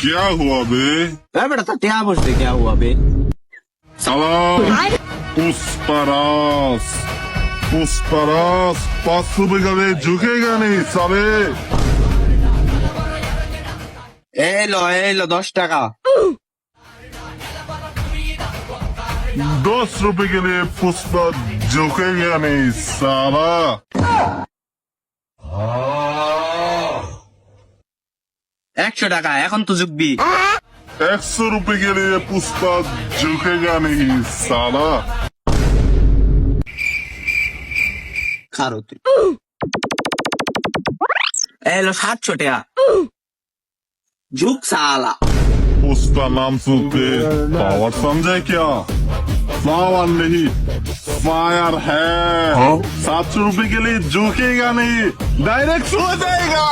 क्या हुआ बे? बेटा तो क्या पूछते क्या हुआ बे? साला पुष्पराज 5 रुपए का दे, झुकेगा नहीं साले। এই লো 10 টাকা। 10 रुपए के लिए पुष्पा झुकेगा नहीं साला। 100 টাকা এখন তো ঝুঁকবি। 100 रुपए के लिए पुष्पा झुकेगा नहीं साला। খারো তুই। এই লো 700 টাকা। ঝুঁক সালা। पुष्पा नाम सुनते पावर समझे क्या? पावर नहीं, फायर है। 700 रुपए के लिए झुकेगा नहीं, डायरेक्ट सो जाएगा।